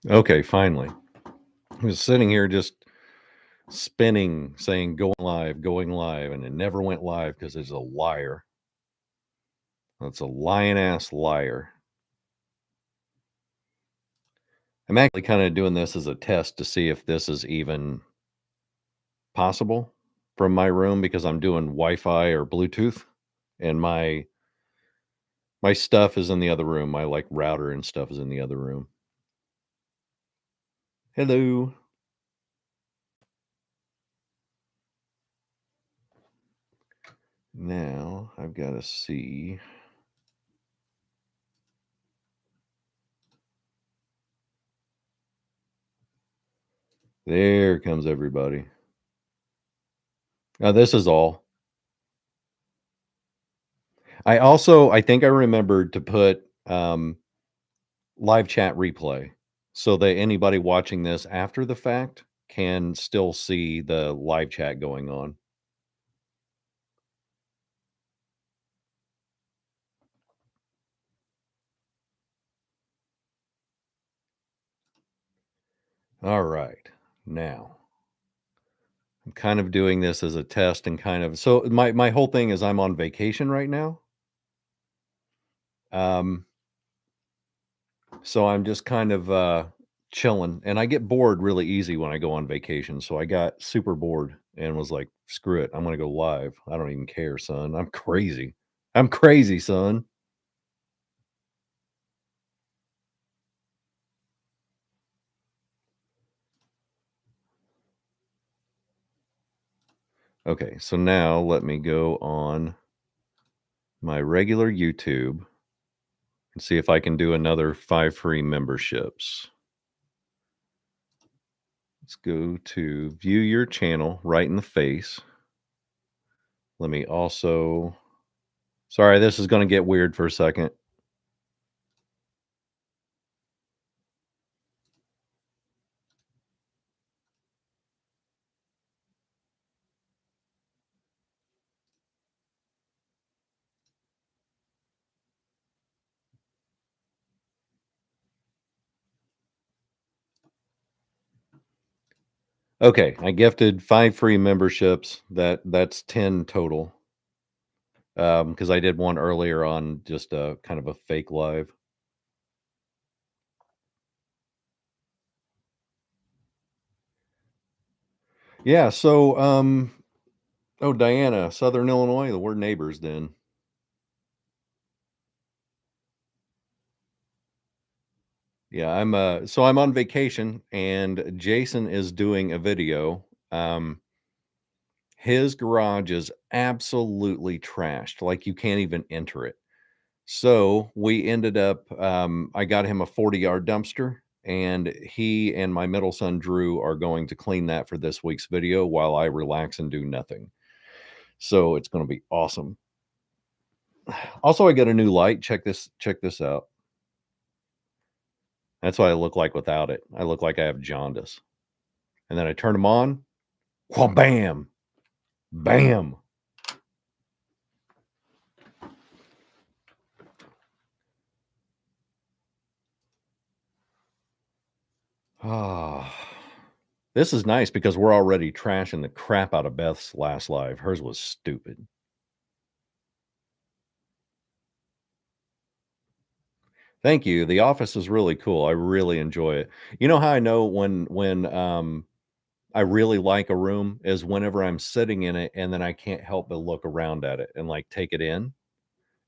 Okay, finally. I was sitting here just spinning, saying going live, and it never went live because it's a liar. That's a lying ass liar. I'm actually kind of doing this as a test to see if this is even possible from my room because I'm doing Wi-Fi or Bluetooth, and my stuff is in the other room. My like router and stuff is in the other room. Hello. Now I've got to see. There comes everybody. Now this is all. I think I remembered to put live chat replay so that anybody watching this after the fact can still see the live chat going on. All right. Now, I'm kind of doing this as a test and kind of so my whole thing is I'm on vacation right now. Um so I'm just kind of chilling and I get bored really easy when I go on vacation. So I got super bored and was like, screw it. I'm going to go live. I don't even care, son. I'm crazy. I'm crazy, son. Okay, so now let me go on my regular YouTube and see if I can do another 5 free memberships. Let's go to view your channel right in the face. Let me also sorry, this is going to get weird for a second. Okay, I gifted 5 free memberships. That's 10 total. Because I did one earlier on just a kind of a fake live. Yeah, so oh, Diana, Southern Illinois, we're neighbors then. Yeah, I'm on vacation and Jason is doing a video. His garage is absolutely trashed, like you can't even enter it. So we ended up I got him a 40-yard dumpster and he and my middle son Drew are going to clean that for this week's video while I relax and do nothing. So it's going to be awesome. Also, I got a new light. Check this out. That's what I look like without it. I look like I have jaundice. And then I turn them on. Wha bam. Bam. Ah. This is nice because we're already trashing the crap out of Beth's last live. Hers was stupid. Thank you. The office is really cool. I really enjoy it. You know how I know when I really like a room is whenever I'm sitting in it and then I can't help but look around at it and like take it in.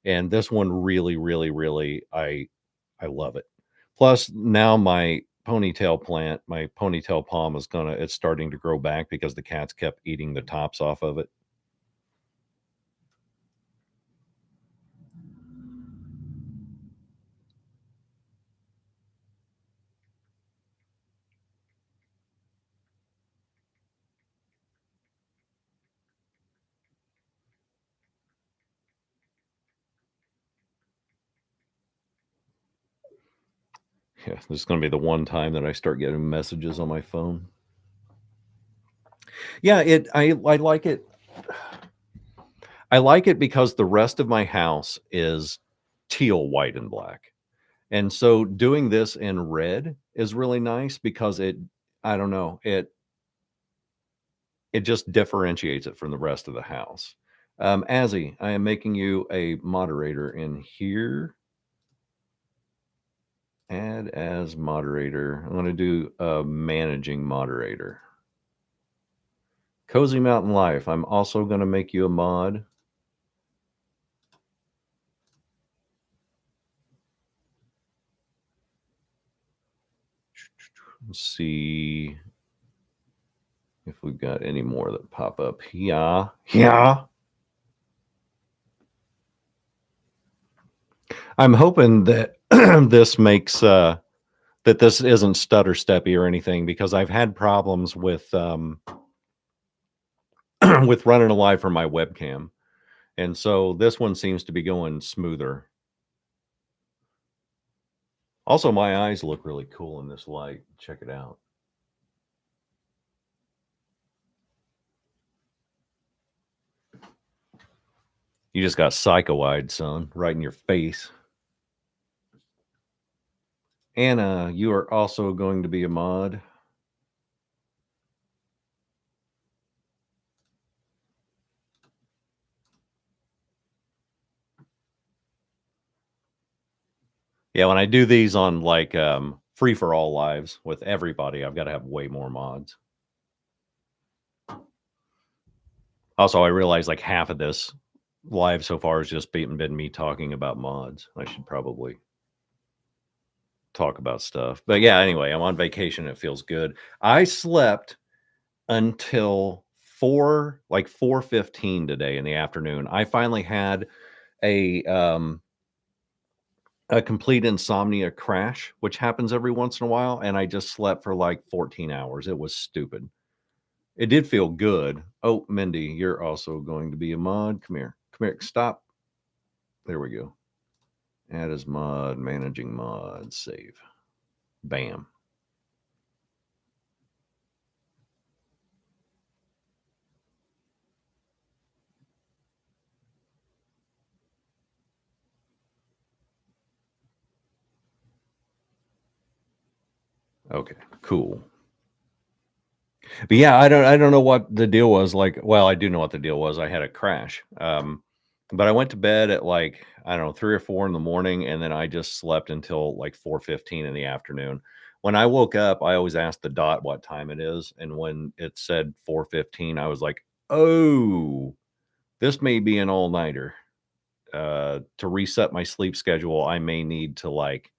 And this one really, really, really, I love it. Plus, now my ponytail plant, my ponytail palm is it's starting to grow back because the cats kept eating the tops off of it. Yeah, this is going to be the one time that I start getting messages on my phone. Yeah, I like it. I like it because the rest of my house is teal, white, and black. And so doing this in red is really nice because I don't know, it just differentiates it from the rest of the house. Azzy, I am making you a moderator in here. Add as moderator. I'm going to do a managing moderator. Cozy Mountain Life. I'm also going to make you a mod. Let's see if we've got any more that pop up. Yeah. I'm hoping that this makes that this isn't stutter steppy or anything, because I've had problems with with running a live from my webcam, and so this one seems to be going smoother. Also, my eyes look really cool in this light. Check it out. You just got psycho-eyed, son, right in your face. Anna, you are also going to be a mod. Yeah, when I do these on like free for all lives with everybody, I've got to have way more mods. Also, I realize like half of this live so far has just been me talking about mods. I should probably talk about stuff. But yeah, anyway, I'm on vacation. It feels good. I slept until 4:15 today in the afternoon. I finally had a complete insomnia crash, which happens every once in a while, and I just slept for like 14 hours. It was stupid. It did feel good. Oh, Mindy, you're also going to be a mod. Come here. Come here. Stop. There we go. Add as mod, managing mod, save. Bam. Okay, cool. But yeah, I don't know what the deal was. Like, well, I do know what the deal was. I had a crash. But I went to bed at like, I don't know, 3 or 4 in the morning, and then I just slept until like 4:15 in the afternoon. When I woke up, I always ask the dot what time it is, and when it said 4:15, I was like, "Oh, this may be an all-nighter." To reset my sleep schedule, I may need to like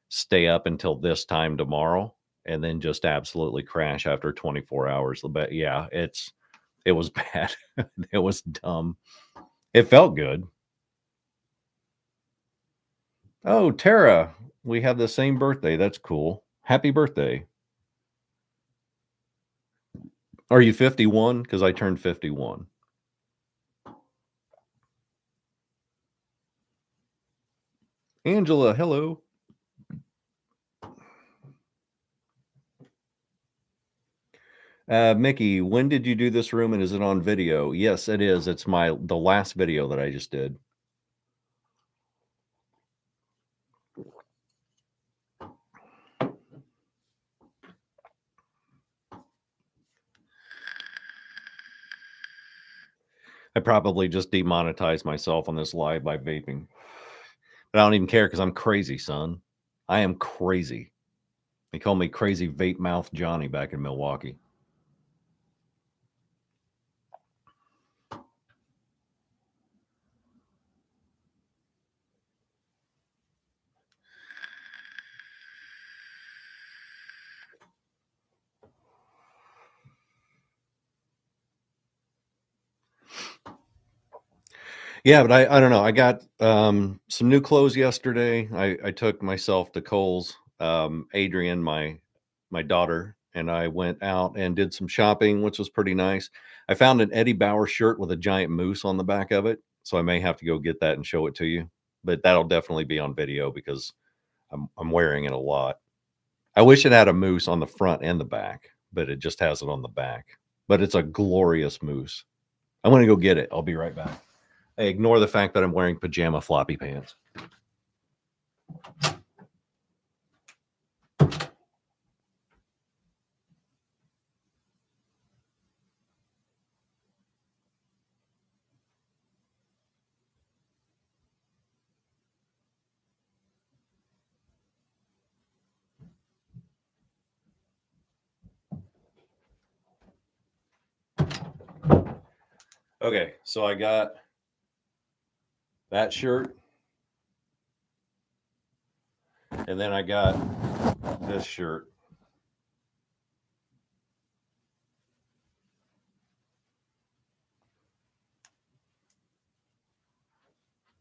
stay up until this time tomorrow and then just absolutely crash after 24 hours. But yeah, it was bad. It was dumb. It felt good. Oh, Tara, we have the same birthday. That's cool. Happy birthday. Are you 51? Because I turned 51. Angela, hello. Mickey, when did you do this room, and is it on video? Yes, it is. It's the last video that I just did. I probably just demonetized myself on this live by vaping. But I don't even care because I'm crazy, son. I am crazy. They call me Crazy Vape Mouth Johnny back in Milwaukee. Yeah, but I don't know. I got some new clothes yesterday. I took myself to Kohl's. Adrian, my daughter, and I went out and did some shopping, which was pretty nice. I found an Eddie Bauer shirt with a giant moose on the back of it, so I may have to go get that and show it to you. But that'll definitely be on video because I'm wearing it a lot. I wish it had a moose on the front and the back, but it just has it on the back. But it's a glorious moose. I'm going to go get it. I'll be right back. I ignore the fact that I'm wearing pajama floppy pants. Okay, so I got that shirt, and then I got this shirt.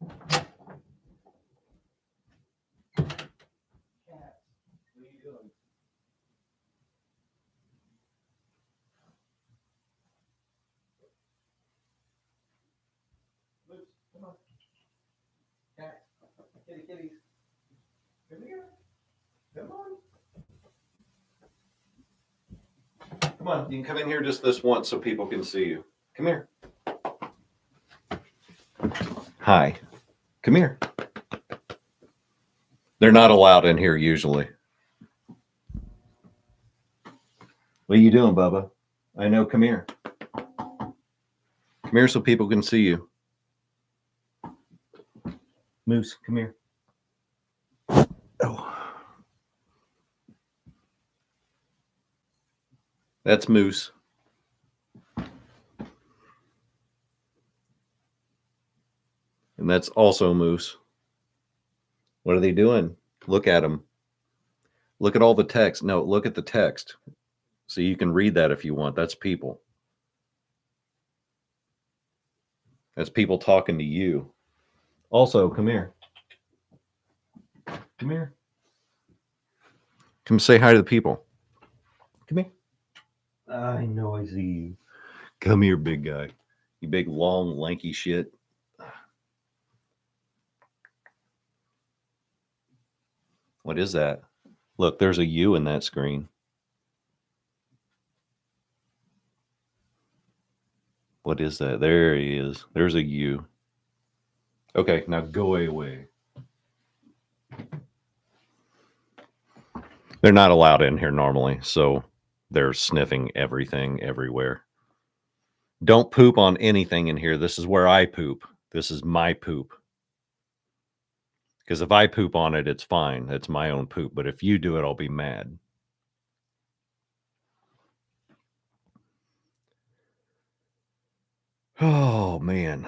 What are you doing? Luke, come on. Cat. Kitties. Come here. Come on. Come on. You can come in here just this once so people can see you. Come here. Hi. Come here. They're not allowed in here usually. What are you doing, Bubba? I know. Come here. Come here so people can see you. Moose, come here. Oh. That's Moose. And that's also Moose. What are they doing? Look at them. Look at all the text. No, look at the text. So you can read that if you want. That's people. That's people talking to you. Also, come here. Come here. Come say hi to the people. Come here. I know I see you. Come here, big guy. You big, long, lanky shit. What is that? Look, there's a U in that screen. What is that? There he is. There's a U. Okay, now go away. They're not allowed in here normally, so they're sniffing everything everywhere. Don't poop on anything in here. This is where I poop. This is my poop. Because if I poop on it, it's fine. It's my own poop. But if you do it, I'll be mad. Oh, man.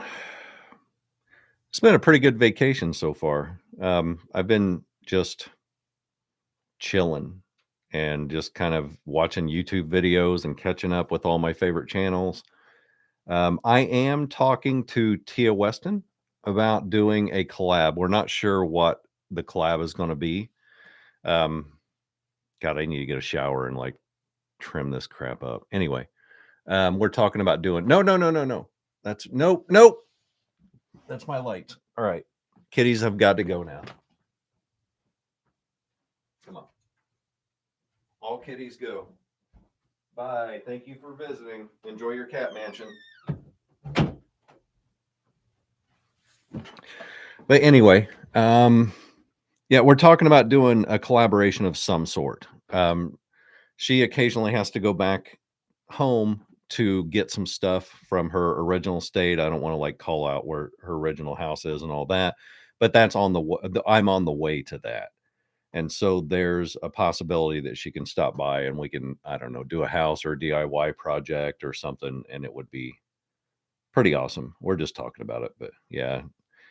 It's been a pretty good vacation so far. I've been just chilling and just kind of watching YouTube videos and catching up with all my favorite channels. I am talking to Tia Weston about doing a collab. We're not sure what the collab is going to be. God, I need to get a shower and like trim this crap up. Anyway, we're talking about doing no. That's nope. That's my light. All right. Kitties have got to go now. Come on. All kitties go. Bye. Thank you for visiting. Enjoy your cat mansion. But anyway, yeah, we're talking about doing a collaboration of some sort. She occasionally has to go back home to get some stuff from her original state. I don't want to like call out where her original house is and all that, but that's on I'm on the way to that. And so there's a possibility that she can stop by and we can, I don't know, do a house or a DIY project or something. And it would be pretty awesome. We're just talking about it, but yeah,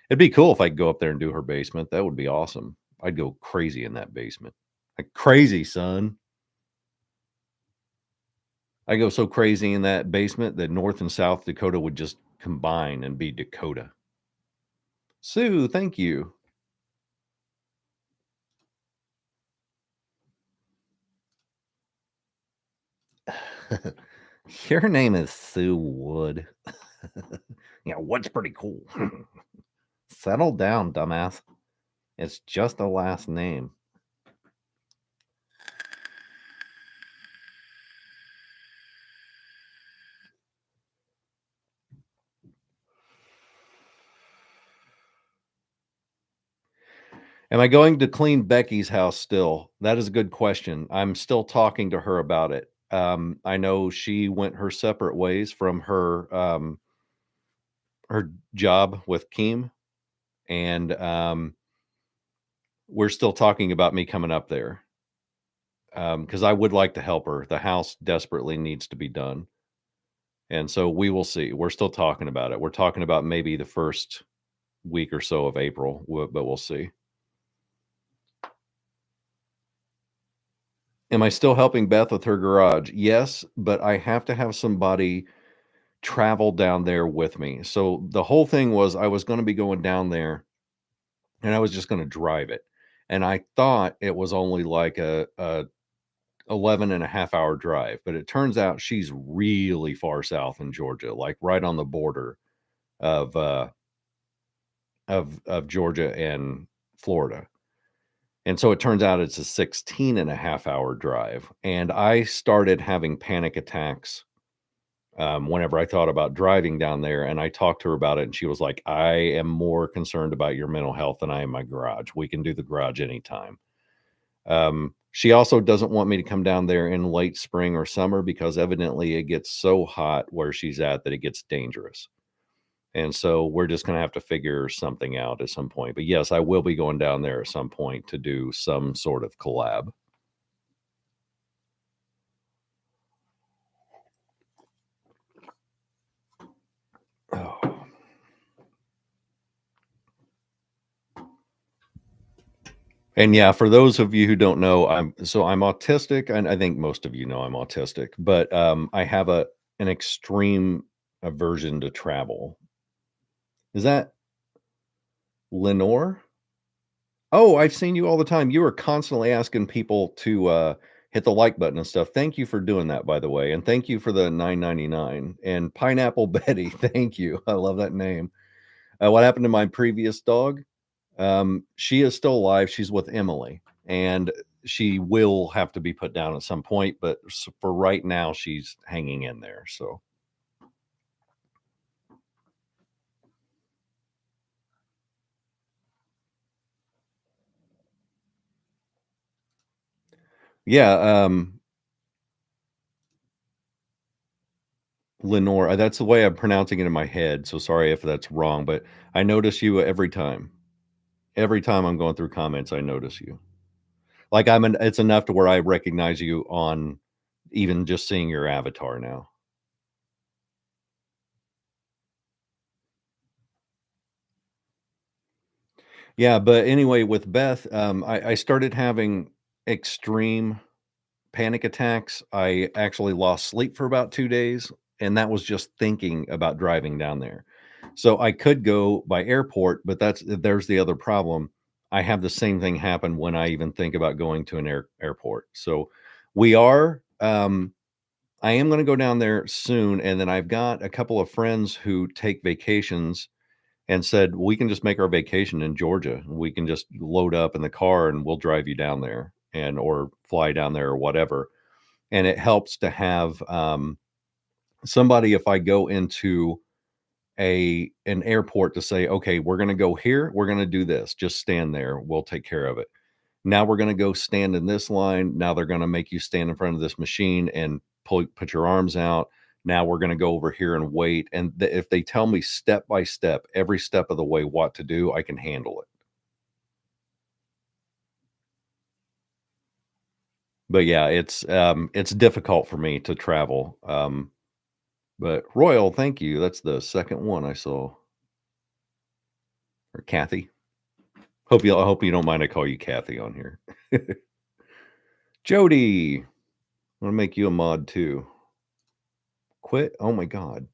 it'd be cool if I could go up there and do her basement. That would be awesome. I'd go crazy in that basement. Like crazy, son. I go so crazy in that basement that North and South Dakota would just combine and be Dakota. Sue, thank you. Your name is Sue Wood. Yeah, Wood's pretty cool. Settle down, dumbass. It's just a last name. Am I going to clean Becky's house still? That is a good question. I'm still talking to her about it. I know she went her separate ways from her job with Keem, and we're still talking about me coming up there because I would like to help her. The house desperately needs to be done, And so we will see. We're still talking about it. We're talking about maybe the first week or so of April, but we'll see. Am I still helping Beth with her garage? Yes, but I have to have somebody travel down there with me. So the whole thing was I was going to be going down there and I was just going to drive it. And I thought it was only like a 11 and a half hour drive, but it turns out she's really far south in Georgia, like right on the border of of Georgia and Florida. And so it turns out it's a 16 and a half hour drive. And I started having panic attacks whenever I thought about driving down there. And I talked to her about it. And she was like, I am more concerned about your mental health than I am my garage. We can do the garage anytime. She also doesn't want me to come down there in late spring or summer because evidently it gets so hot where she's at that it gets dangerous. And so we're just going to have to figure something out at some point. But yes, I will be going down there at some point to do some sort of collab. Oh. And yeah, for those of you who don't know, I'm autistic, and I think most of you know I'm autistic, but I have an extreme aversion to travel. Is that Lenore? Oh, I've seen you all the time. You are constantly asking people to hit the like button and stuff. Thank you for doing that, by the way, and thank you for the 9.99 and Pineapple Betty. Thank you. I love that name. What happened to my previous dog? She is still alive. She's with Emily, and she will have to be put down at some point. But for right now, she's hanging in there. So yeah, Lenore. That's the way I'm pronouncing it in my head. So sorry if that's wrong, but I notice you every time. Every time I'm going through comments, I notice you. Like it's enough to where I recognize you on even just seeing your avatar now. Yeah, but anyway, with Beth, I started having extreme panic attacks. I actually lost sleep for about 2 days, and that was just thinking about driving down there. So I could go by airport, but there's the other problem. I have the same thing happen when I even think about going to an airport. So we are I am gonna go down there soon, and then I've got a couple of friends who take vacations and said, "We can just make our vacation in Georgia. We can just load up in the car and we'll drive you down there and or fly down there or whatever." And it helps to have somebody if I go into an airport to say, "Okay, we're going to go here. We're going to do this. Just stand there. We'll take care of it." Now we're going to go stand in this line. Now they're going to make you stand in front of this machine and put your arms out. Now we're going to go over here and wait. And if they tell me step by step, every step of the way what to do, I can handle it. But yeah, it's difficult for me to travel. But Royal, thank you. That's the second one I saw. Or Kathy. I hope you don't mind I call you Kathy on here. Jody, I'm gonna make you a mod too. Quit. Oh my god.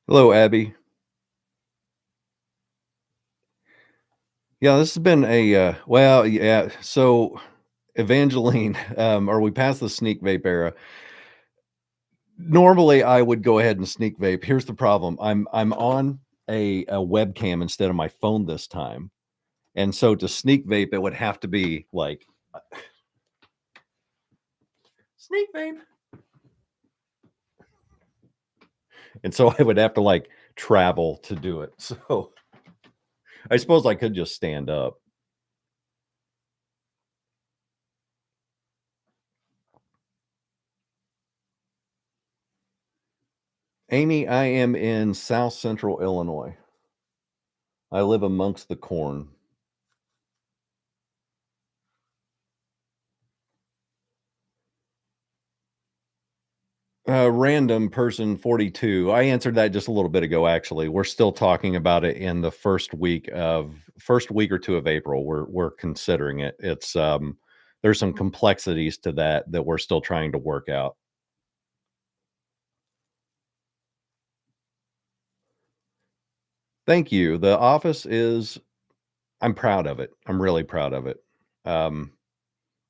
Hello, Abby. Yeah, this has been well, yeah. So Evangeline, are we past the sneak vape era? Normally I would go ahead and sneak vape. Here's the problem. I'm on a webcam instead of my phone this time. And so to sneak vape, it would have to be like sneak vape. And so I would have to like travel to do it. So I suppose I could just stand up. Amy, I am in South Central Illinois. I live amongst the corn. Random person 42. I answered that just a little bit ago, actually. We're still talking about it in the first week or two of April. We're considering it. There's some complexities to that we're still trying to work out. Thank you. The office is I'm proud of it. I'm really proud of it. Um,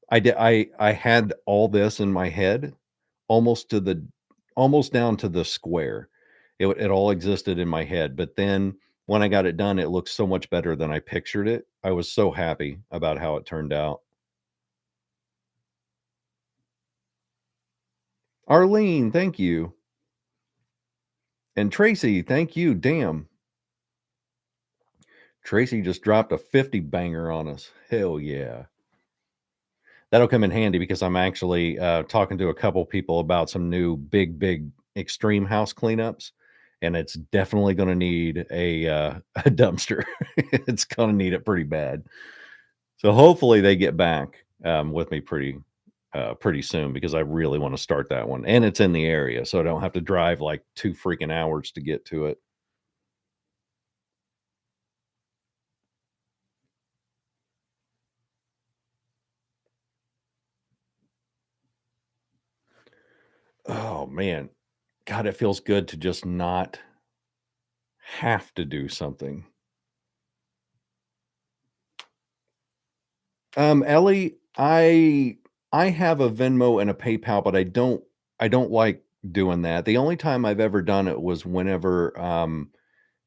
I had all this in my head almost to the almost down to the square. It all existed in my head, but then when I got it done, it looked so much better than I pictured it. I was so happy about how it turned out. Arlene, thank you. And Tracy, thank you. Damn. Tracy just dropped a 50 banger on us. Hell yeah. That'll come in handy because I'm actually talking to a couple people about some new big extreme house cleanups, and it's definitely going to need a dumpster. It's going to need it pretty bad. So hopefully they get back with me pretty soon because I really want to start that one, and it's in the area, so I don't have to drive like 2 freaking hours to get to it. Oh man, God, it feels good to just not have to do something. Ellie, I have a Venmo and a PayPal, but I don't like doing that. The only time I've ever done it was whenever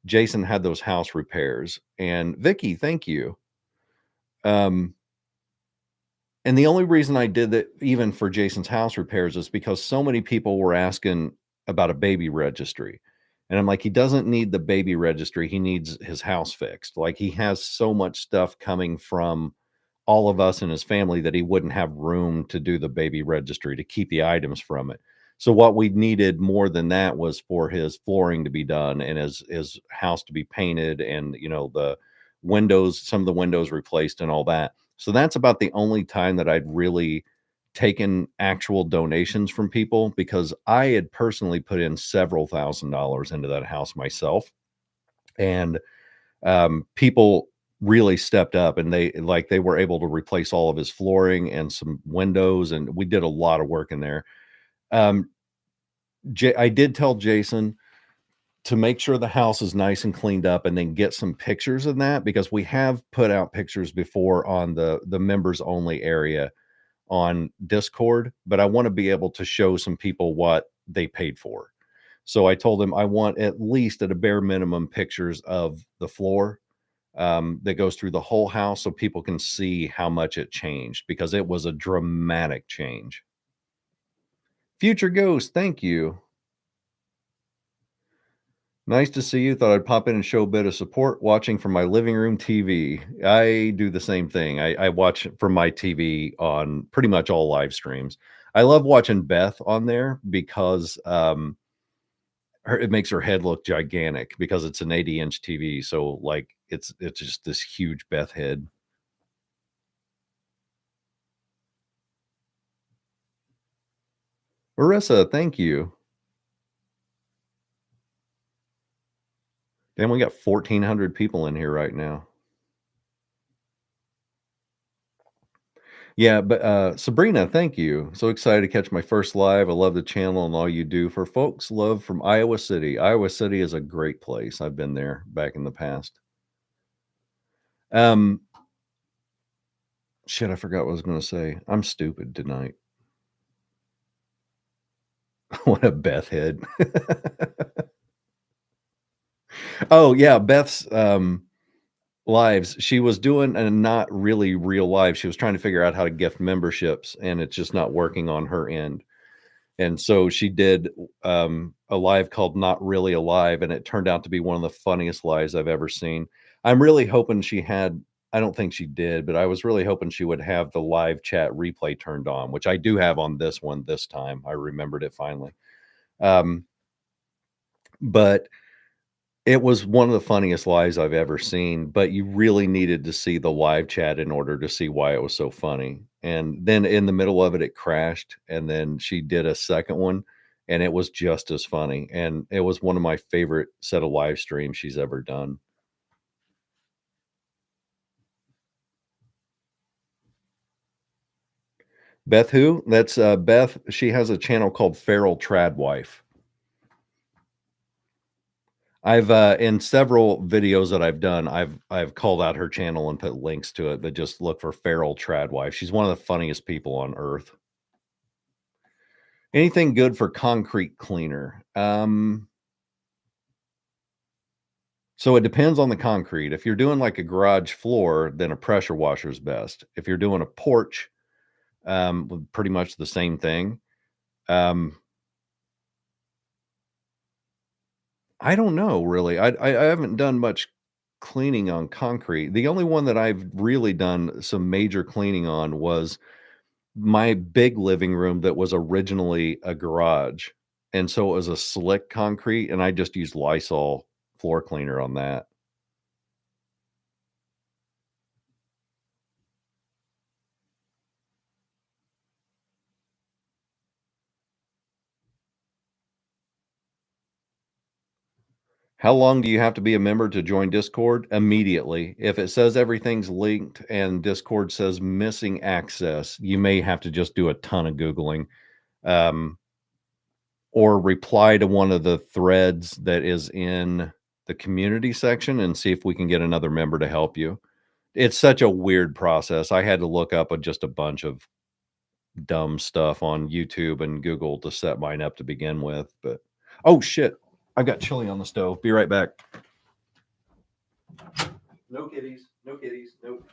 Jason had those house repairs. And Vicky, thank you. Um, and the only reason I did that, even for Jason's house repairs, is because so many people were asking about a baby registry. And I'm like, he doesn't need the baby registry. He needs his house fixed. Like, he has so much stuff coming from all of us and his family that he wouldn't have room to do the baby registry to keep the items from it. So what we needed more than that was for his flooring to be done and his house to be painted, and the windows, some of the windows replaced and all that. So that's about the only time that I'd really taken actual donations from people, because I had personally put in several $1,000s into that house myself. And people really stepped up, and they were able to replace all of his flooring and some windows, and we did a lot of work in there. Um, I did tell Jason to make sure the house is nice and cleaned up, and then get some pictures of that, because we have put out pictures before on the members only area on Discord, but I want to be able to show some people what they paid for. So I told him I want at least, at a bare minimum, pictures of the floor that goes through the whole house, so people can see how much it changed, because it was a dramatic change. Future Ghost, thank you. Nice to see you. Thought I'd pop in and show a bit of support watching from my living room TV. I do the same thing. I watch from my TV on pretty much all live streams. I love watching Beth on there because it makes her head look gigantic because it's an 80-inch TV. So like it's just this huge Beth head. Marissa, thank you. Damn, we got 1,400 people in here right now. Yeah, but Sabrina, thank you. So excited to catch my first live. I love the channel and all you do for folks. Love from Iowa City. Iowa City is a great place. I've been there back in the past. Um, shit, I forgot what I was going to say. I'm stupid tonight. What a Beth head. Oh yeah, Beth's lives. She was doing a not really real live. She was trying to figure out how to gift memberships, and it's just not working on her end. And so she did, a live called Not Really Alive, and it turned out to be one of the funniest lives I've ever seen. I'm really hoping she had I don't think she did, but I was really hoping she would have the live chat replay turned on, which I do have on this one this time. I remembered it finally. Um, but it was one of the funniest lives I've ever seen, but you really needed to see the live chat in order to see why it was so funny. And then in the middle of it, it crashed, and then she did a second one, and it was just as funny. And it was one of my favorite set of live streams she's ever done. Beth who? That's Beth. She has a channel called Feral Tradwife. I've in several videos that I've done, I've called out her channel and put links to it, but just look for Feral Tradwife. She's one of the funniest people on earth. Anything good for concrete cleaner? So it depends on the concrete. If you're doing like a garage floor, then a pressure washer is best. If you're doing a porch, with pretty much the same thing. Um, I don't know really. I haven't done much cleaning on concrete. The only one that I've really done some major cleaning on was my big living room that was originally a garage. And so it was a slick concrete, and I just used Lysol floor cleaner on that. How long do you have to be a member to join Discord? Immediately. If it says everything's linked and Discord says missing access, you may have to just do a ton of Googling, um, or reply to one of the threads that is in the community section and see if we can get another member to help you. It's such a weird process. I had to look up just a bunch of dumb stuff on YouTube and Google to set mine up to begin with. But oh shit, I've got chili on the stove. Be right back. No kitties. No kitties. Nope.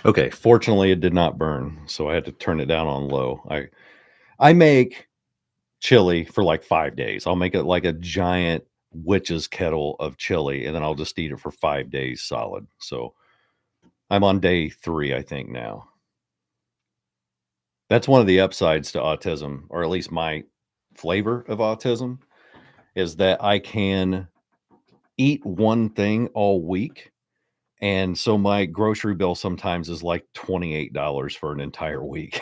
Okay. Fortunately, it did not burn, so I had to turn it down on low. I make chili for like 5 days. I'll make it like a giant witch's kettle of chili, and then I'll just eat it for 5 days solid. So I'm on day 3, I think now. That's one of the upsides to autism, or at least my flavor of autism, is that I can eat one thing all week. And so my grocery bill sometimes is like $28 for an entire week.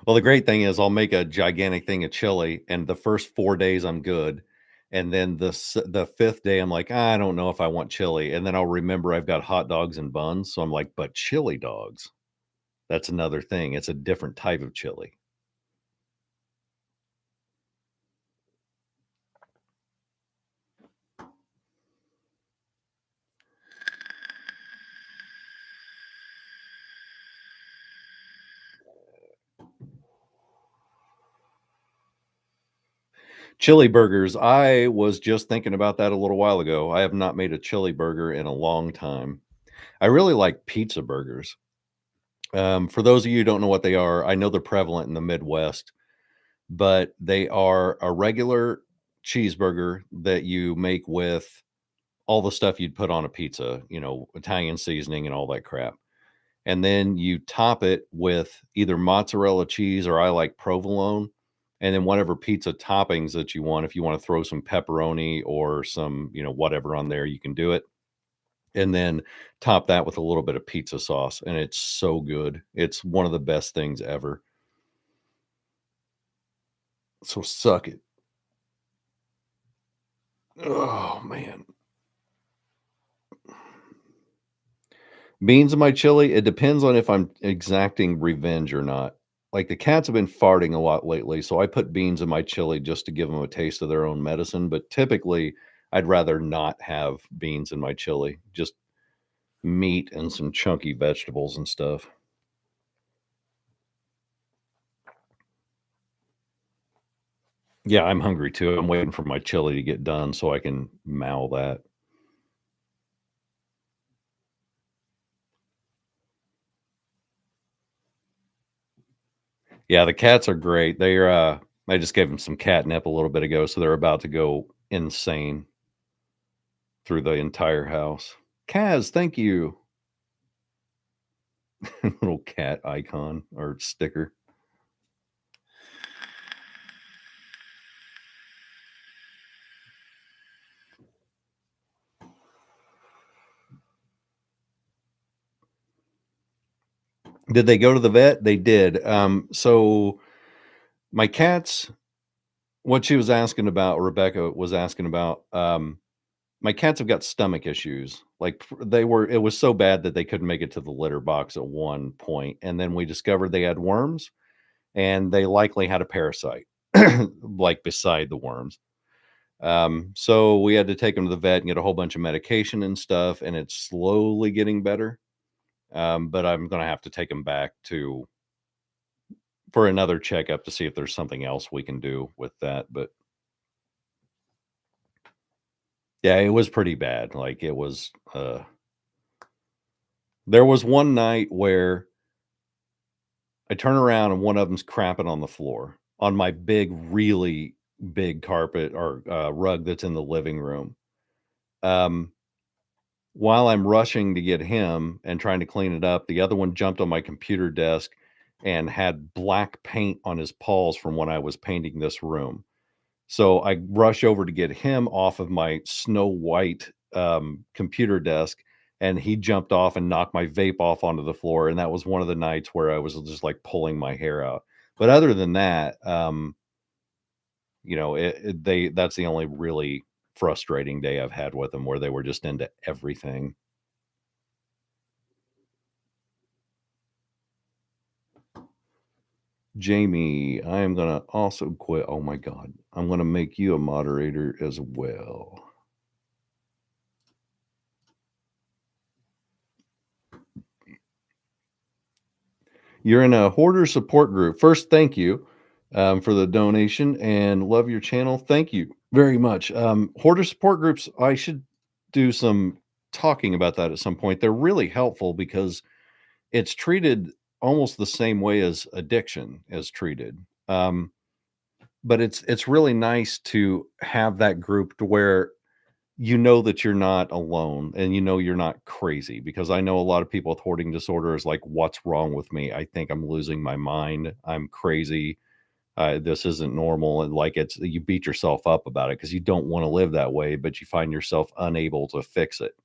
Well, the great thing is I'll make a gigantic thing of chili, and the first 4 days I'm good, and then the 5th day, I'm like, "I don't know if I want chili," and then I'll remember I've got hot dogs and buns, so I'm like, "But chili dogs, that's another thing, it's a different type of chili." Chili burgers, I was just thinking about that a little while ago. I have not made a chili burger in a long time. I really like pizza burgers. For those of you who don't know what they are, I know they're prevalent in the Midwest, but they are a regular cheeseburger that you make with all the stuff you'd put on a pizza, Italian seasoning and all that crap. and then you top it with either mozzarella cheese or I like provolone, and then whatever pizza toppings that you want. If you want to throw some pepperoni or some, whatever on there, you can do it. And then top that with a little bit of pizza sauce, and it's so good. It's one of the best things ever. So suck it. Oh man. Beans in my chili, it depends on if I'm exacting revenge or not. Like, the cats have been farting a lot lately, so I put beans in my chili just to give them a taste of their own medicine, but typically, I'd rather not have beans in my chili, just meat and some chunky vegetables and stuff. Yeah, I'm hungry too. I'm waiting for my chili to get done so I can maul that. Yeah, the cats are great. I just gave them some catnip a little bit ago, so they're about to go insane through the entire house. Kaz, thank you. Little cat icon or sticker. Did they go to the vet? They did. So my cats, what she was asking about, Rebecca was asking about, my cats have got stomach issues. Like it was so bad that they couldn't make it to the litter box at one point, and then we discovered they had worms, and they likely had a parasite, like beside the worms. So we had to take them to the vet and get a whole bunch of medication and stuff, and it's slowly getting better. But I'm gonna have to take them back to for another checkup to see if there's something else we can do with that. But yeah, it was pretty bad. Like it was there was one night where I turn around and one of them's crapping on the floor on my big, really big carpet or rug that's in the living room. Um, while I'm rushing to get him and trying to clean it up, the other one jumped on my computer desk and had black paint on his paws from when I was painting this room. So I rush over to get him off of my snow white computer desk, and he jumped off and knocked my vape off onto the floor. And that was one of the nights where I was just like pulling my hair out. But other than that, that's the only really frustrating day I've had with them where they were just into everything. Jamie, I am gonna also quit. Oh my god, I'm gonna make you a moderator as well. You're in a hoarder support group. First, thank you for the donation and love your channel. Thank you very much. Hoarder support groups, I should do some talking about that at some point. They're really helpful because it's treated almost the same way as addiction is treated. But it's really nice to have that group to where you know that you're not alone and you know you're not crazy, because I know a lot of people with hoarding disorder is like, what's wrong with me? I think I'm losing my mind. I'm crazy. This isn't normal. And like, you beat yourself up about it because you don't want to live that way, but you find yourself unable to fix it.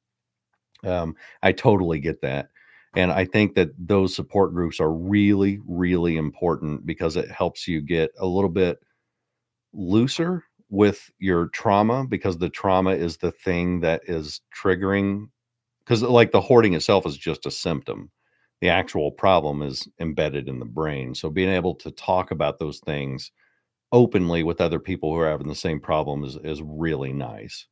I totally get that. And I think that those support groups are really, really important because it helps you get a little bit looser with your trauma, because the trauma is the thing that is triggering, because like the hoarding itself is just a symptom. The actual problem is embedded in the brain. So being able to talk about those things openly with other people who are having the same problem is really nice.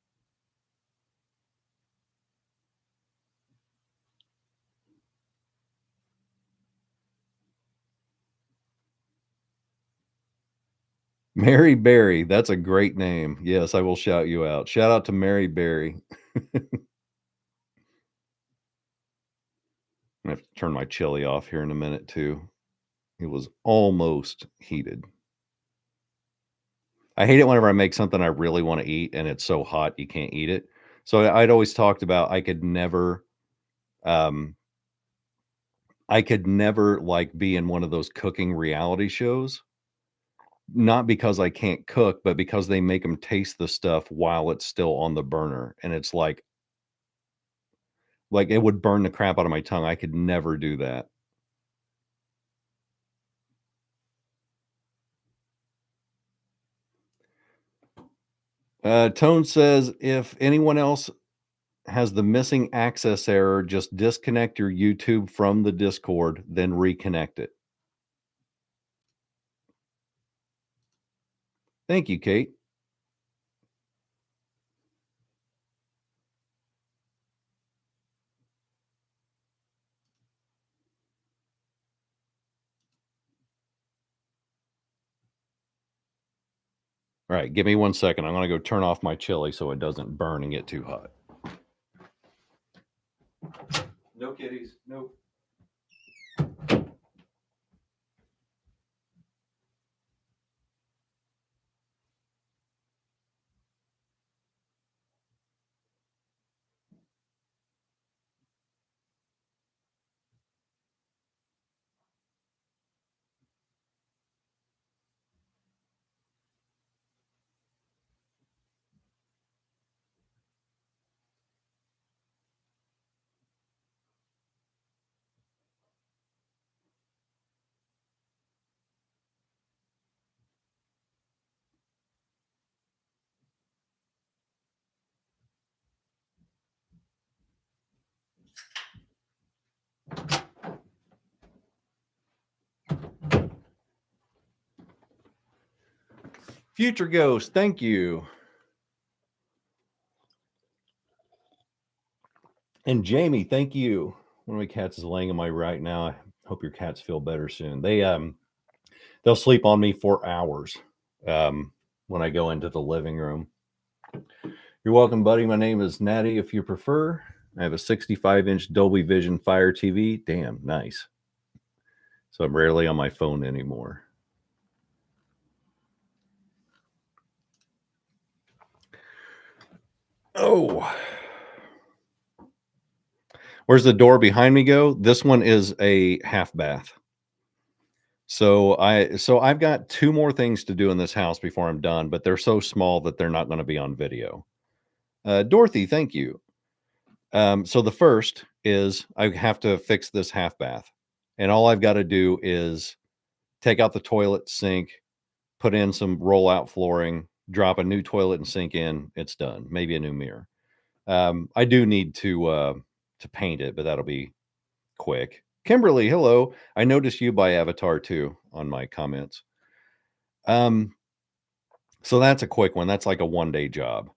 Mary Berry, that's a great name. Yes, I will shout you out. Shout out to Mary Berry. I have to turn my chili off here in a minute too. It was almost heated. I hate it whenever I make something I really want to eat and it's so hot you can't eat it. So I'd always talked about I could never um I could never, like, be in one of those cooking reality shows, not because I can't cook, but because they make them taste the stuff while it's still on the burner, and it's like, it would burn the crap out of my tongue. I could never do that. Tone says, "If anyone else has the missing access error, just disconnect your YouTube from the Discord, then reconnect it." Thank you, Kate. All right, give me 1 second. I'm gonna go turn off my chili so it doesn't burn and get too hot. No kitties. Nope. Future Ghost, thank you. And Jamie, thank you. One of my cats is laying on my right now. I hope your cats feel better soon. They'll sleep on me for hours when I go into the living room. You're welcome, buddy. My name is Natty, if you prefer. I have a 65-inch Dolby Vision Fire TV. Damn, nice. So I'm rarely on my phone anymore. Oh. Where's the door behind me go? This one is a half bath. So I've got 2 more things to do in this house before I'm done, but they're so small that they're not gonna be on video. Dorothy, thank you. So the first is I have to fix this half bath, and all I've gotta do is take out the toilet, sink, put in some roll-out flooring, drop a new toilet and sink in, it's done. Maybe a new mirror. I do need to paint it, but that'll be quick. Kimberly, hello. I noticed you by Avatar too on my comments. Um, so that's a quick one. That's like a 1-day job.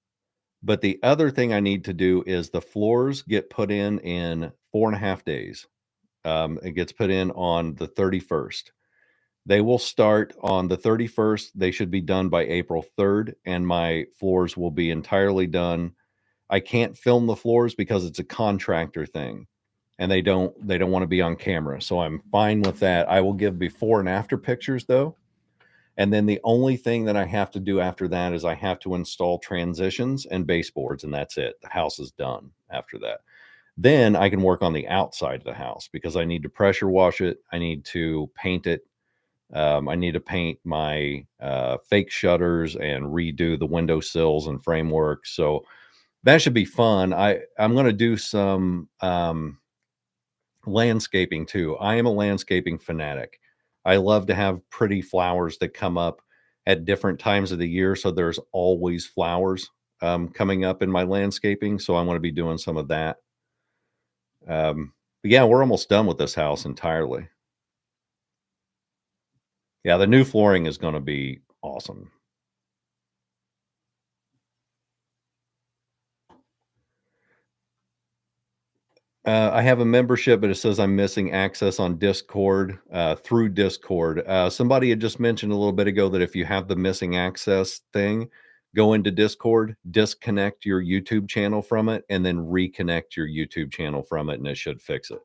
But the other thing I need to do is the floors get put in 4.5 days. It gets put in on the 31st. They will start on the 31st. They should be done by April 3rd, and my floors will be entirely done. I can't film the floors because it's a contractor thing, and they don't want to be on camera. So I'm fine with that. I will give before and after pictures though. And then the only thing that I have to do after that is I have to install transitions and baseboards, and that's it. The house is done after that. Then I can work on the outside of the house because I need to pressure wash it. I need to paint it. I need to paint my fake shutters and redo the window sills and framework. So that should be fun. I'm going to do some landscaping too. I am a landscaping fanatic. I love to have pretty flowers that come up at different times of the year. So there's always flowers coming up in my landscaping. So I want to be doing some of that. But yeah, we're almost done with this house entirely. Yeah, the new flooring is going to be awesome. I have a membership, but it says I'm missing access on Discord through Discord. Somebody had just mentioned a little bit ago that if you have the missing access thing, go into Discord, disconnect your YouTube channel from it, and then reconnect your YouTube channel from it, and it should fix it.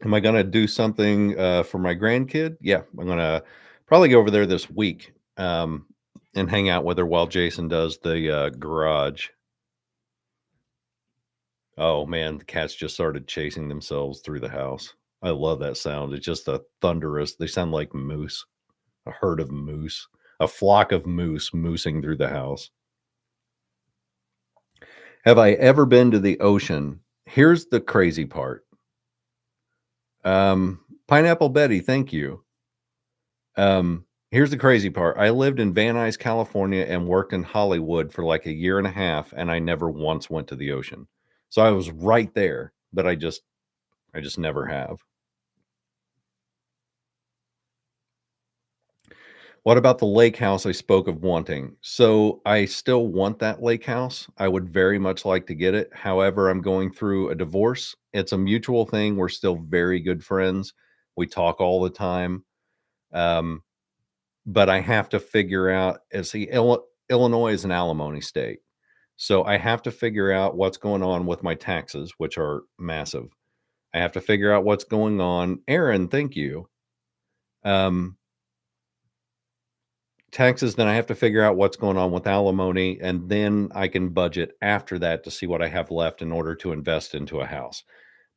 Am I gonna do something, for my grandkid? Yeah, I'm gonna probably go over there this week, and hang out with her while Jason does the, garage. Oh, man, the cats just started chasing themselves through the house. I love that sound. It's just a thunderous they sound like moose, a herd of moose, a flock of moose moosing through the house. Have I ever been to the ocean? Here's the crazy part. Pineapple Betty, thank you. Here's the crazy part. I lived in Van Nuys, California, and worked in Hollywood for like a year and a half, and I never once went to the ocean. So I was right there, but I just never have. What about the lake house I spoke of wanting? So I still want that lake house. I would very much like to get it. However, I'm going through a divorce. It's a mutual thing. We're still very good friends. We talk all the time. Um, but I have to figure out as the Illinois is an alimony state. So I have to figure out what's going on with my taxes, which are massive. I have to figure out what's going on. Aaron, thank you. Um, taxes, then I have to figure out what's going on with alimony, and then I can budget after that to see what I have left in order to invest into a house.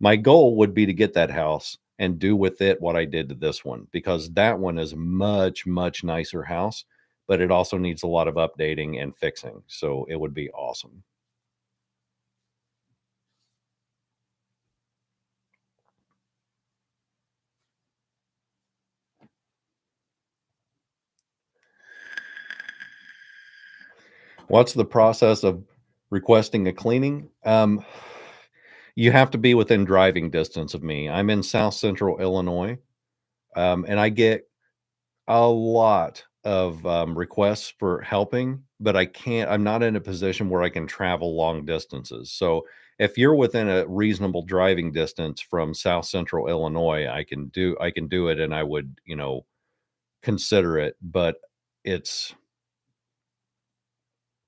My goal would be to get that house and do with it what I did to this one because that one is much, much nicer house, but it also needs a lot of updating and fixing. So it would be awesome. What's the process of requesting a cleaning? You have to be within driving distance of me. I'm in South Central Illinois, and I get a lot of, requests for helping, but I'm not in a position where I can travel long distances. So, if you're within a reasonable driving distance from South Central Illinois, I can do it, and I would, consider it, but it's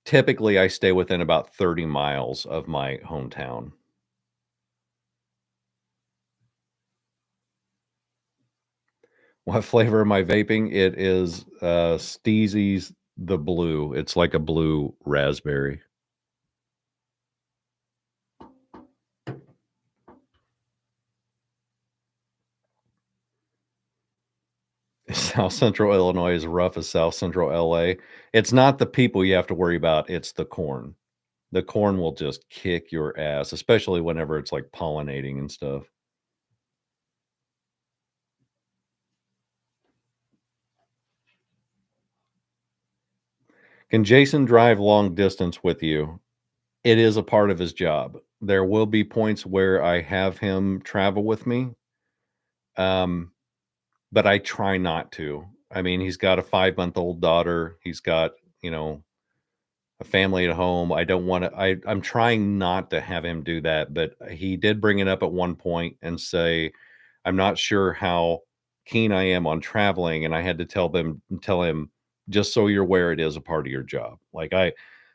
typically, I stay within about 30 miles of my hometown. What flavor am I vaping? It is, Steezy's the blue. It's like a blue raspberry. South Central Illinois is rough as South Central LA. It's not the people you have to worry about, it's the corn. The corn will just kick your ass, especially whenever it's, like, pollinating and stuff. Can Jason drive long distance with you? It is a part of his job. There will be points where I have him travel with me, um, but I try not to. I mean, he's got a 5-month-old daughter. He's got, you know, a family at home. I don't wanna I'm trying not to have him do that, but he did bring it up at one point and say, "I'm not sure how keen I am on traveling," and I had to tell him, "Just so you're aware, it is a part of your job." Like,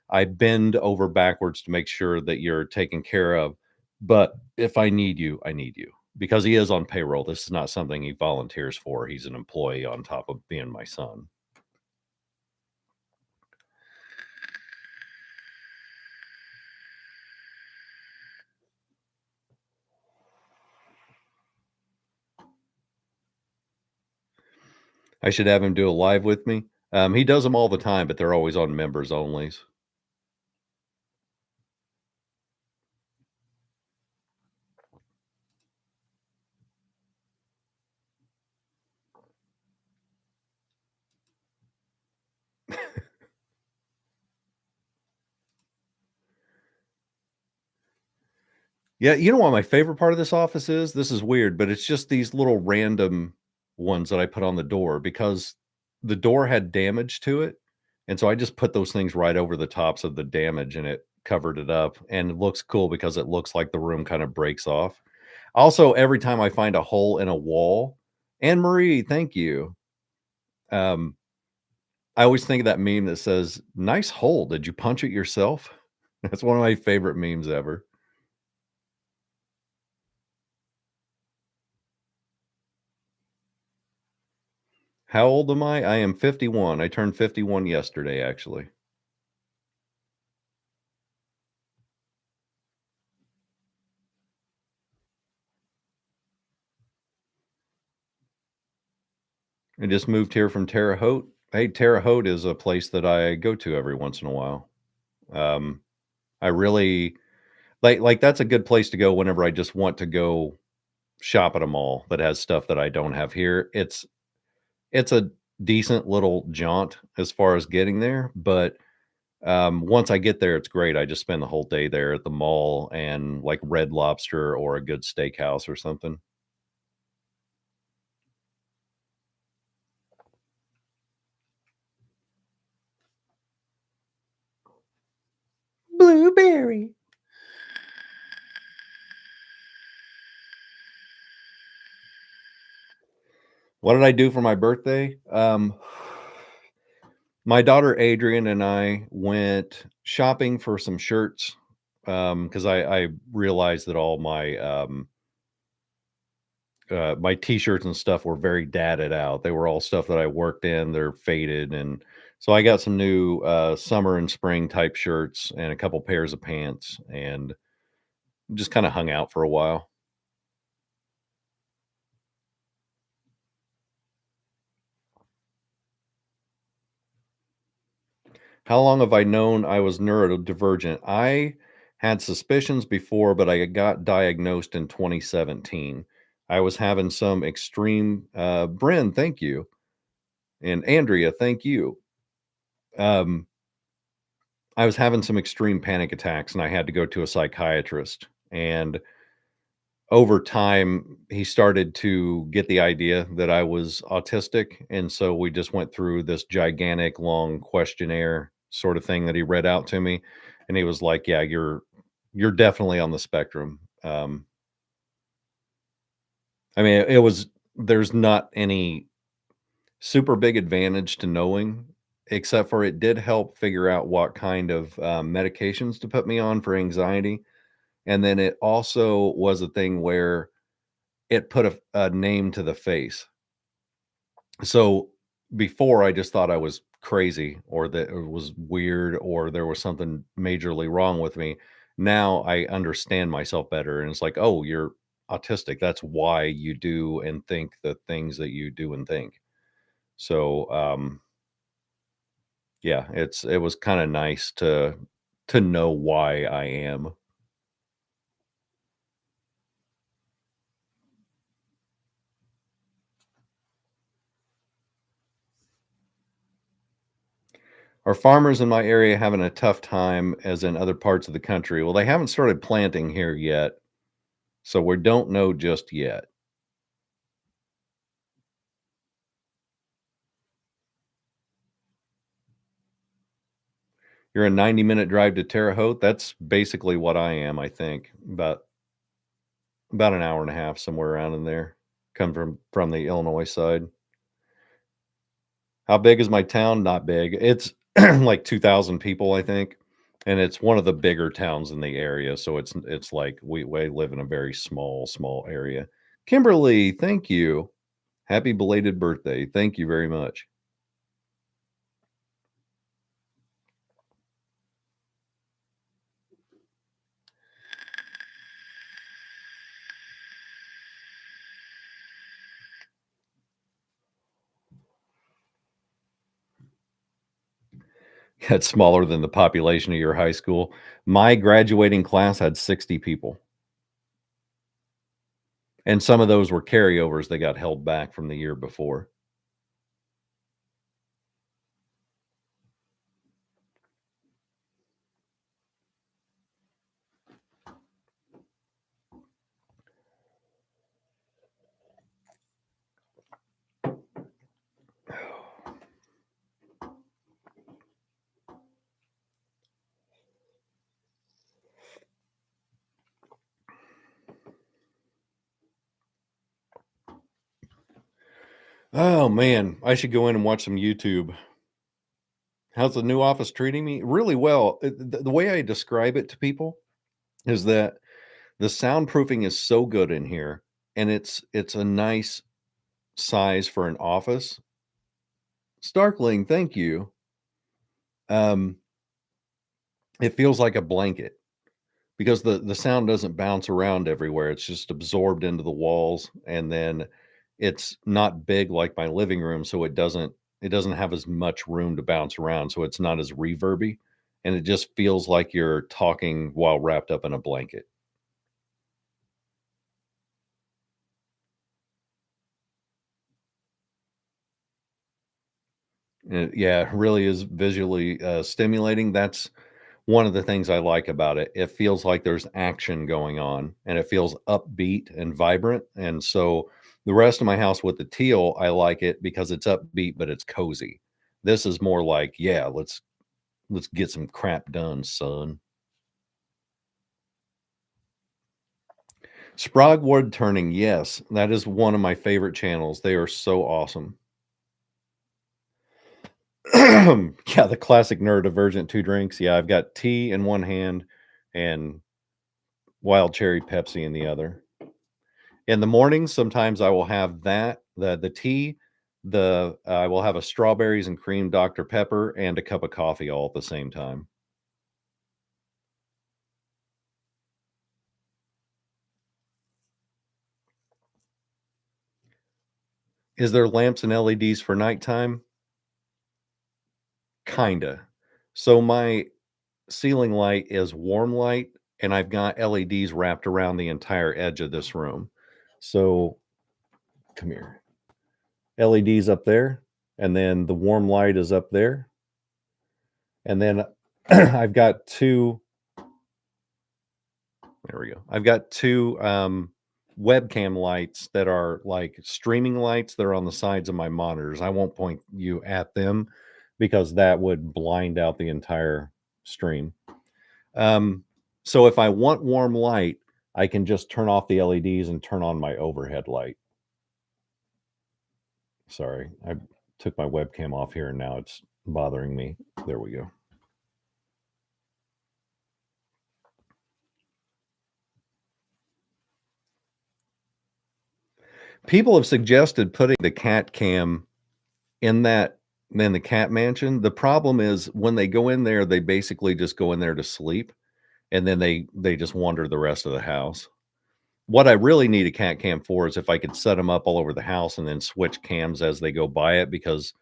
I bend over backwards to make sure that you're taken care of, but if I need you, I need you. Because he is on payroll. This is not something he volunteers for. He's an employee on top of being my son. I should have him do a live with me. He does them all the time, but they're always on members onlys. Yeah, you know what my favorite part of this office is? This is weird, but it's just these little random ones that I put on the door because the door had damage to it, and so I just put those things right over the tops of the damage, and it covered it up, and it looks cool because it looks like the room kinda breaks off. Also, every time I find a hole in a wall Anne Marie, thank you. Um, I always think of that meme that says, "Nice hole, did you punch it yourself?" That's one of my favorite memes ever. How old am I? I am 51. I turned 51 yesterday, actually. I just moved here from Terre Haute. Hey, Terre Haute is a place that I go to every once in a while. Um, I really that's a good place to go whenever I just want to go shop at a mall that has stuff that I don't have here. It's a decent little jaunt as far as getting there, but once I get there, it's great. I just spend the whole day there at the mall and like Red Lobster or a good steakhouse or something. Blueberry. What did I do for my birthday? My daughter Adrian and I went shopping for some shirts because I realized that all my t-shirts and stuff were very dadded out. They were all stuff that I worked in. They're faded, and so I got some new summer and spring type shirts and a couple pairs of pants, and just kind of hung out for a while. How long have I known I was neurodivergent? I had suspicions before, but I got diagnosed in 2017. I was having some extreme Bryn, thank you. And Andrea, thank you. Um, I was having some extreme panic attacks and I had to go to a psychiatrist. And over time, he started to get the idea that I was autistic. And so we just went through this gigantic long questionnaire sort of thing that he read out to me. And he was like, yeah, you're definitely on the spectrum. I mean, it was there's not any super big advantage to knowing, except for it did help figure out what kind of medications to put me on for anxiety. And then it also was a thing where it put a name to the face. So before I just thought I was crazy or that it was weird or there was something majorly wrong with me. Now I understand myself better and it's like, "Oh, you're autistic. That's why you do and think the things that you do and think." So, yeah, it was kind of nice to know why I am. Are farmers in my area having a tough time as in other parts of the country? Well, they haven't started planting here yet, so we don't know just yet. You're a 90-minute drive to Terre Haute? That's basically what I am, I think. About an hour and a half, somewhere around in there. Come from the Illinois side. How big is my town? Not big. It's like 2,000 people, I think, and it's one of the bigger towns in the area, so it's like we live in a very small area. Kimberly, thank you. Happy belated birthday. Thank you very much. It's smaller than the population of your high school. My graduating class had 60 people, and some of those were carryovers that got held back from the year before. Oh, man, I should go in and watch some YouTube. How's the new office treating me? Really well. The way I describe it to people is that the soundproofing is so good in here, and it's a nice size for an office. Starkling, thank you. Um, it feels like a blanket because the sound doesn't bounce around everywhere. It's just absorbed into the walls, and then it's not big like my living room, so it doesn't have as much room to bounce around, so it's not as reverby, and it just feels like you're talking while wrapped up in a blanket. Yeah, it really is visually stimulating. That's one of the things I like about it. It feels like there's action going on and it feels upbeat and vibrant. And so the rest of my house with the teal, I like it because it's upbeat, but it's cozy. This is more like, yeah, let's get some crap done, son. Sprague wood turning, yes, that is one of my favorite channels. They are so awesome. Yeah, the classic neurodivergent two drinks. Yeah, I've got tea in one hand and wild cherry Pepsi in the other. In the mornings, sometimes I will have that, the tea, I will have a strawberries and cream Dr. Pepper and a cup of coffee all at the same time. Is there lamps and LEDs for nighttime? Kinda. So my ceiling light is warm light, and I've got LEDs wrapped around the entire edge of this room. So come here. LEDs up there, and then the warm light is up there, and then I've got 2 there we go. I've got 2, webcam lights that are like streaming lights that are on the sides of my monitors. I won't point you at them because that would blind out the entire stream. Um, so if I want warm light, I can just turn off the LEDs and turn on my overhead light. Sorry, I took my webcam off here and now it's bothering me. There we go. People have suggested putting the cat cam in the cat mansion. The problem is when they go in there, they basically just go in there to sleep, and then they just wander the rest of the house. What I really need a cat cam for is if I could set them up all over the house and then switch cams as they go by it, because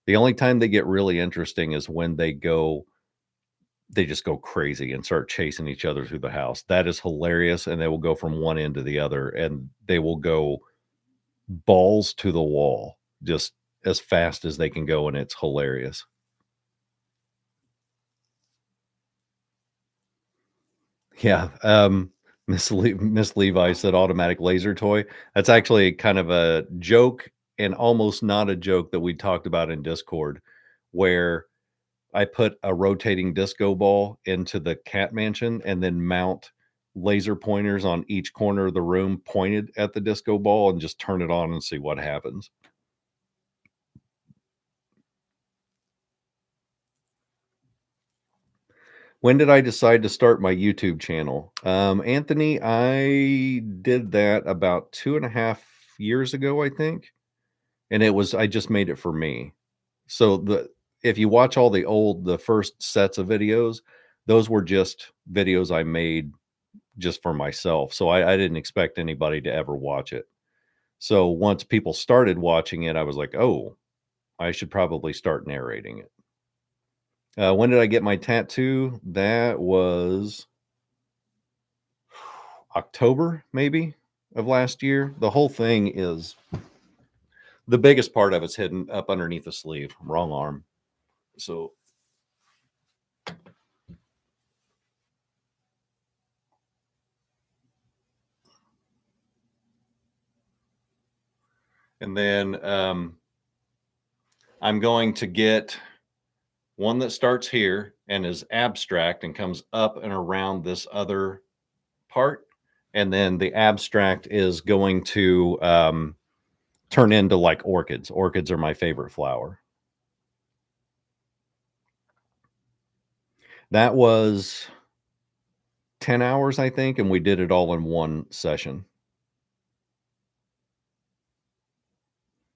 the only time they get really interesting is when they just go crazy and start chasing each other through the house. That is hilarious, and they will go from one end to the other, and they will go balls to the wall just as fast as they can go, and it's hilarious. Yeah, Miss Levi said automatic laser toy. That's actually kind of a joke and almost not a joke that we talked about in Discord, where I put a rotating disco ball into the cat mansion and then mount laser pointers on each corner of the room pointed at the disco ball and just turn it on and see what happens. When did I decide to start my YouTube channel? Anthony, I did that about 2.5 years ago, I think. And I just made it for me. So if you watch all the first sets of videos, those were just videos I made just for myself. So I didn't expect anybody to ever watch it. So once people started watching it, I was like, oh, I should probably start narrating it. When did I get my tattoo? That was October, maybe, of last year. The whole thing is the biggest part of it's hidden up underneath the sleeve, wrong arm. So, and then I'm going to get one that starts here and is abstract and comes up and around this other part. And then the abstract is going to turn into like orchids. Orchids are my favorite flower. That was 10 hours, I think, and we did it all in one session.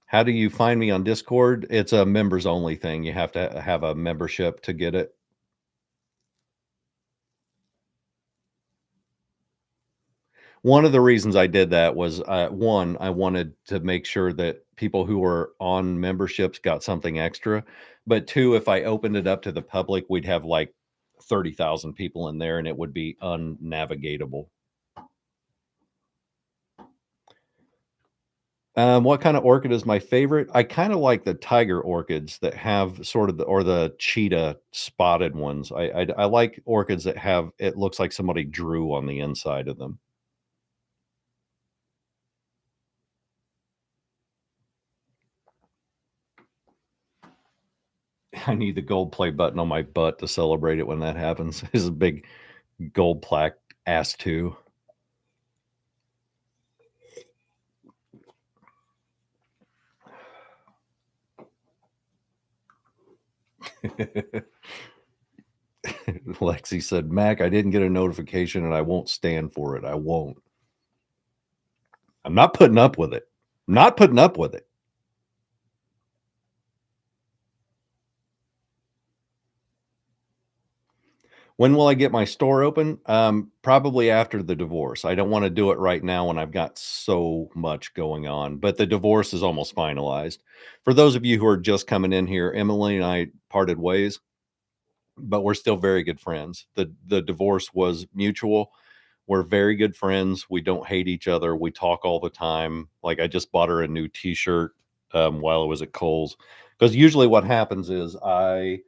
How do you find me on Discord? It's a members only thing. You have to have a membership to get it. One of the reasons I did that was, 1, I wanted to make sure that people who were on memberships got something extra, but 2, if I opened it up to the public, we'd have, like, 30,000 people in there, and it would be unnavigatable. What kinda orchid is my favorite? I kinda like the tiger orchids that have sort of the cheetah spotted ones. I like orchids that have it looks like somebody drew on the inside of them. I need the gold play button on my butt to celebrate it when that happens. It's a big gold plaque ass too. Lexi said, "Mac, I didn't get a notification and I won't stand for it. I won't. I'm not putting up with it. Not putting up with it." When will I get my store open? Probably after the divorce. I don't want to do it right now when I've got so much going on, but the divorce is almost finalized. For those of you who are just coming in here, Emily and I parted ways, but we're still very good friends. The divorce was mutual. We're very good friends. We don't hate each other. We talk all the time. Like I just bought her a new t-shirt while I was at Kohl's. Because usually what happens is I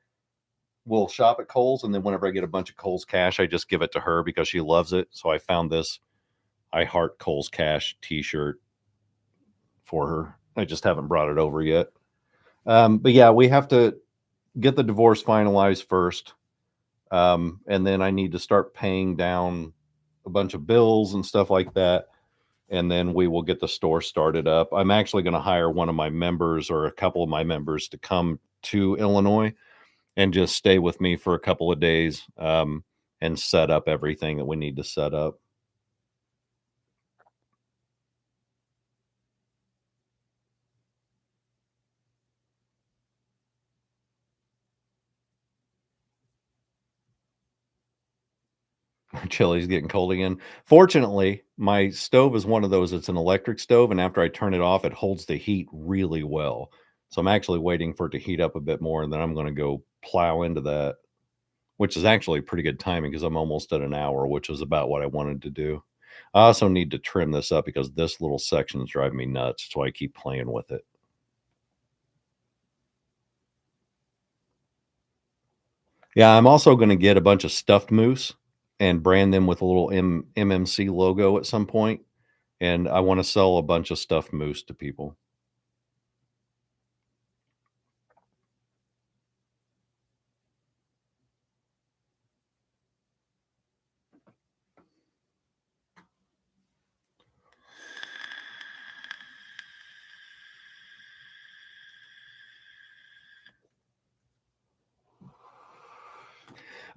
will shop at Kohl's, and then whenever I get a bunch of Kohl's cash, I just give it to her because she loves it. So I found this I Heart Kohl's Cash t-shirt for her. I just haven't brought it over yet. But yeah, we have to get the divorce finalized first. And then I need to start paying down a bunch of bills and stuff like that. And then we will get the store started up. I'm actually going to hire one of my members or a couple of my members to come to Illinois and just stay with me for a couple of days and set up everything that we need to set up. Chili's getting cold again. Fortunately, my stove is one of those, it's an electric stove, and after I turn it off, it holds the heat really well. So I'm actually waiting for it to heat up a bit more, and then I'm going to go plow into that, which is actually pretty good timing because I'm almost at an hour, which is about what I wanted to do. I also need to trim this up because this little section is driving me nuts. So I keep playing with it. Yeah, I'm also going to get a bunch of stuffed moose and brand them with a little MMC logo at some point, and I want to sell a bunch of stuffed moose to people.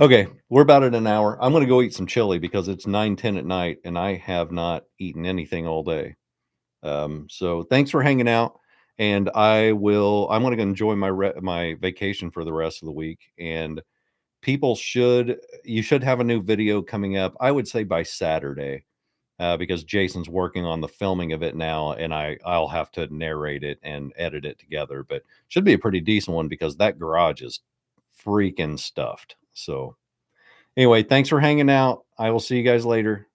Okay, we're about at an hour. I'm going to go eat some chili because it's 9:10 at night and I have not eaten anything all day. So thanks for hanging out, and I'm going to enjoy my vacation for the rest of the week. And people should you should have a new video coming up. I would say by Saturday, because Jason's working on the filming of it now, and I'll have to narrate it and edit it together. But should be a pretty decent one because that garage is freaking stuffed. So anyway, thanks for hanging out. I will see you guys later.